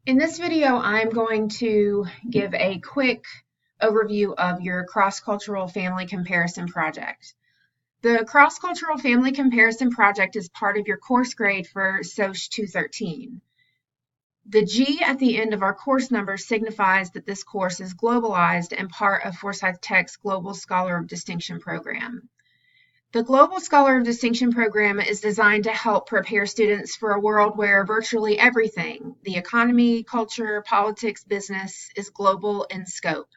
In this video, I'm going to give a quick overview of your cross-cultural family comparison project. The cross-cultural family comparison project is part of your course grade for SOC 213. The G at the end of our course number signifies that this course is globalized and part of Forsyth Tech's Global Scholar of Distinction program. The Global Scholar of Distinction program is designed to help prepare students for a world where virtually everything, the economy, culture, politics, business, is global in scope.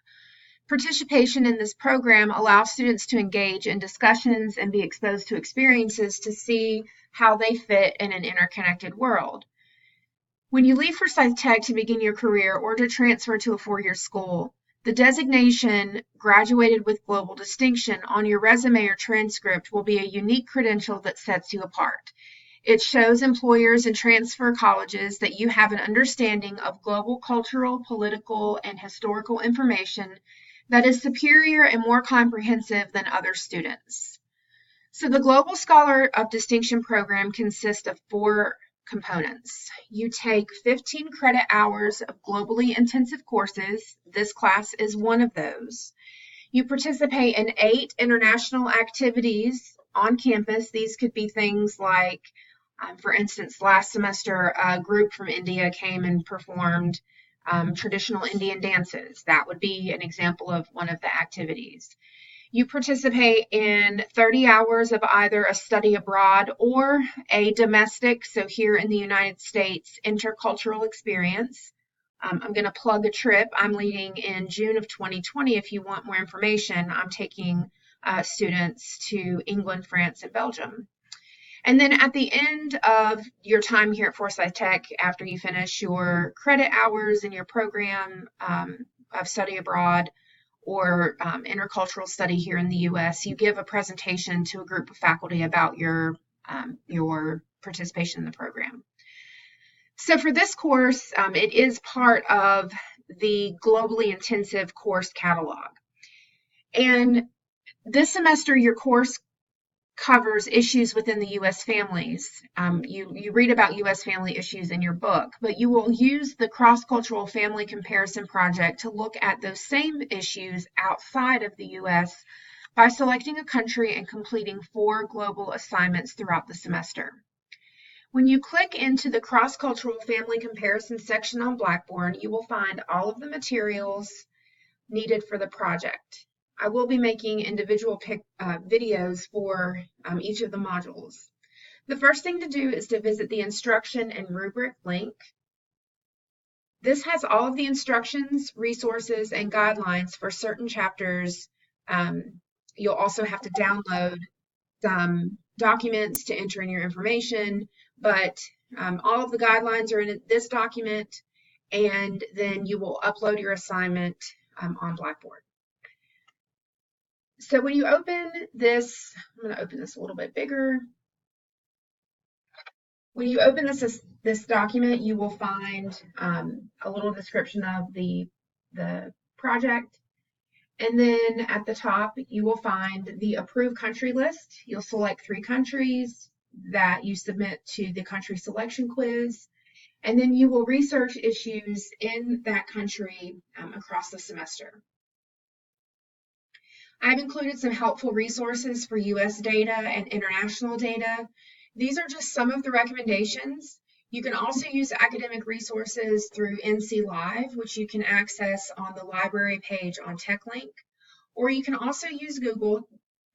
Participation in this program allows students to engage in discussions and be exposed to experiences to see how they fit in an interconnected world. When you leave Forsyth Tech to begin your career or to transfer to a four-year school, the designation "Graduated with Global Distinction" on your resume or transcript will be a unique credential that sets you apart. It shows employers and transfer colleges that you have an understanding of global cultural, political, and historical information that is superior and more comprehensive than other students. So the Global Scholar of Distinction program consists of four components. You take 15 credit hours of globally intensive courses. This class is one of those. You participate in 8 international activities on campus. These could be things like, for instance, last semester, a group from India came and performed traditional Indian dances. That would be an example of one of the activities. You participate in 30 hours of either a study abroad or a domestic, so here in the United States, intercultural experience. I'm going to plug a trip I'm leading in June of 2020. If you want more information, I'm taking students to England, France, and Belgium. And then at the end of your time here at Forsyth Tech, after you finish your credit hours in your program of study abroad, or intercultural study here in the U.S., you give a presentation to a group of faculty about your participation in the program. So for this course, it is part of the globally intensive course catalog. And this semester, your course covers issues within the U.S. families. You read about U.S. family issues in your book, but you will use the cross-cultural family comparison project to look at those same issues outside of the U.S. by selecting a country and completing 4 global assignments throughout the semester. When you click into the cross-cultural family comparison section on Blackboard, you will find all of the materials needed for the project. I will be making individual videos for each of the modules. The first thing to do is to visit the instruction and rubric link. This has all of the instructions, resources, and guidelines for certain chapters. You'll also have to download some documents to enter in your information, but all of the guidelines are in this document, and then you will upload your assignment on Blackboard. So when you open this, I'm going to open this a little bit bigger. When you open this document, you will find a little description of the project. And then at the top, you will find the approved country list. You'll select 3 countries that you submit to the country selection quiz. And then you will research issues in that country across the semester. I've included some helpful resources for U.S. data and international data. These are just some of the recommendations. You can also use academic resources through NC Live, which you can access on the library page on TechLink, or you can also use Google.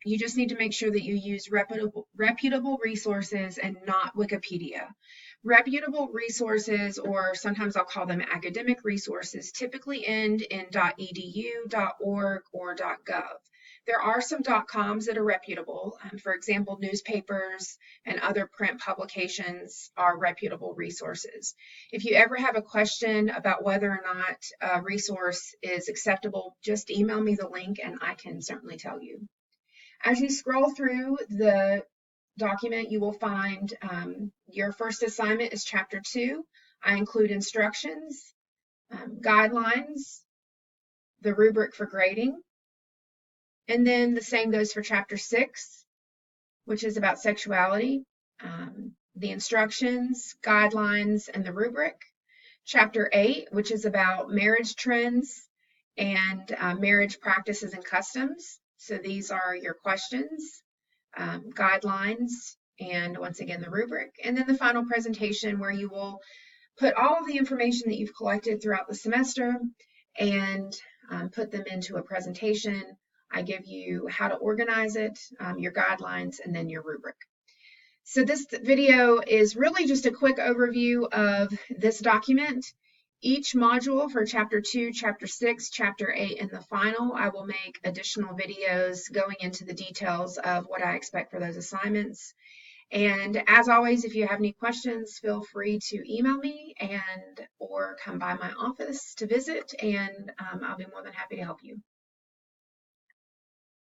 You just need to make sure that you use reputable resources and not Wikipedia. Reputable resources, or sometimes I'll call them academic resources, typically end in .edu, .org, or .gov. There are some .coms that are reputable. For example, newspapers and other print publications are reputable resources. If you ever have a question about whether or not a resource is acceptable, just email me the link and I can certainly tell you. As you scroll through the document, you will find your first assignment is Chapter 2. I include instructions, guidelines, the rubric for grading, and then the same goes for Chapter 6, which is about sexuality, the instructions, guidelines, and the rubric. Chapter 8, which is about marriage trends and marriage practices and customs. So these are your questions, guidelines, and once again, the rubric. And then the final presentation where you will put all of the information that you've collected throughout the semester and put them into a presentation. I give you how to organize it, your guidelines, and then your rubric. So this video is really just a quick overview of this document. Each module for Chapter 2, Chapter 6, Chapter 8, and the final, I will make additional videos going into the details of what I expect for those assignments. And as always, if you have any questions, feel free to email me or come by my office to visit, and I'll be more than happy to help you.